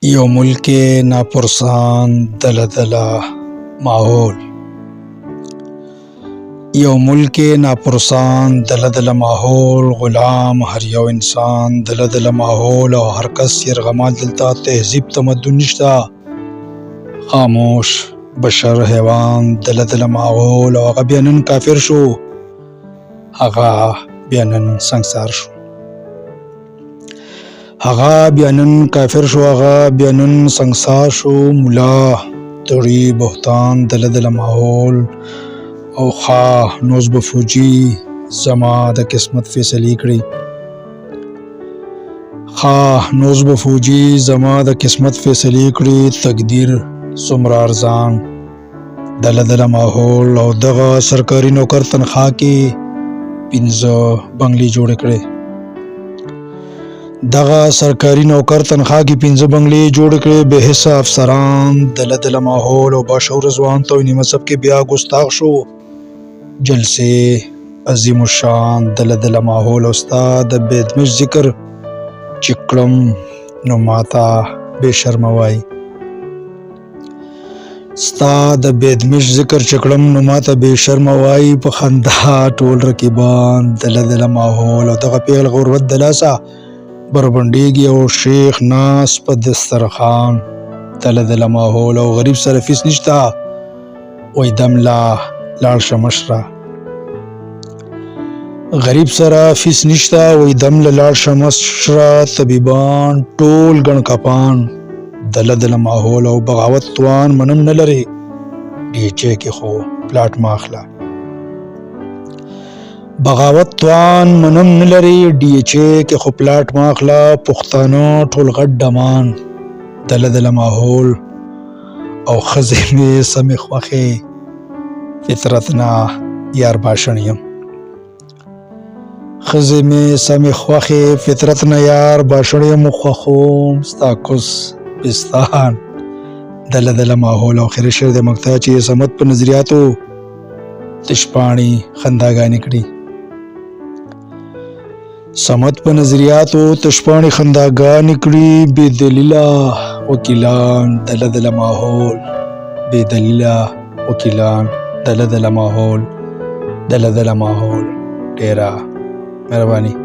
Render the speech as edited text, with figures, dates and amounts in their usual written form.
یو ملک ناپرسان دله دله ماحول یو ملک ناپرسان دله دله ماحول غلام هر یو انسان دله دله ماحول او هر کس یرغمال دلته تهذیب تمدن نشته خاموش بشر حیوان دله دله ماحول او هغه بیا نن کافر شو هغه بیا نن سنګسار شو هغه بیا نن کافر شو هغه بیا نن سنګسار شو مولا توړي بهتان دله دله ماحول او خواه نوز به فوجي زما د قسمت فیصلې کړي خواه نوز به فوجي زما د قسمت فیصلې کړي تقدیر څومره ارزان دله دله ماحول او دغه سرکاري نوکر تنخوا کې 15 بنگلې جوړې کړې دغه سرکاري نوکر تنخوا کې 15 بنگلې جوړ کړې به حصہ افسران دله دله ماحول او باشعور ځوان توهین مذهب کې بیا ګستاخ شو جلسه عظیم الشان دله دله ماحول او استاد بېدمش ذکر چکړم نو ماتا بے شرموای استاد بېدمش ذکر چکړم نو ماته بے شرموای په خندا ټول رقیبان دله دله ماحول او دغه پیغل غربت دلاسا بربندیږي او شیخ ناس په دسترخوان دله دله ماحول او غریب سره فیس نشته وای دم لا لاړ شه مشره غریب سره فیس نشته وای دم لا لاړ شه مشره طبیبان ټول ګڼ کپان دله دله ماحول او بغاوت توان منم نه لري ډیچې کې خو پلاټ ماخله بغاوت توان منم نه لري ډیچې کې خو پلاټ ماخله پښتانه ټول غټ ډمان دله دله ماحول او ښځې مې سمې خوښې فطرت نه یار باشن یم ښځې مې سمې خوښې فطرت نه یار باشن یم خوښوم ستا کوس پستان دله دله ماحول او خیر شعر د مقطع چې سمت په نظریاتو تشپاڼي خنداګانې کړي سمت په نظریاتو تشپاڼي خنداګانې کړي بې دلیله وکیلان دله دله ماحول بې دلیله وکیلان دله دله ماحول دله دله ماحول ډیره مهرباني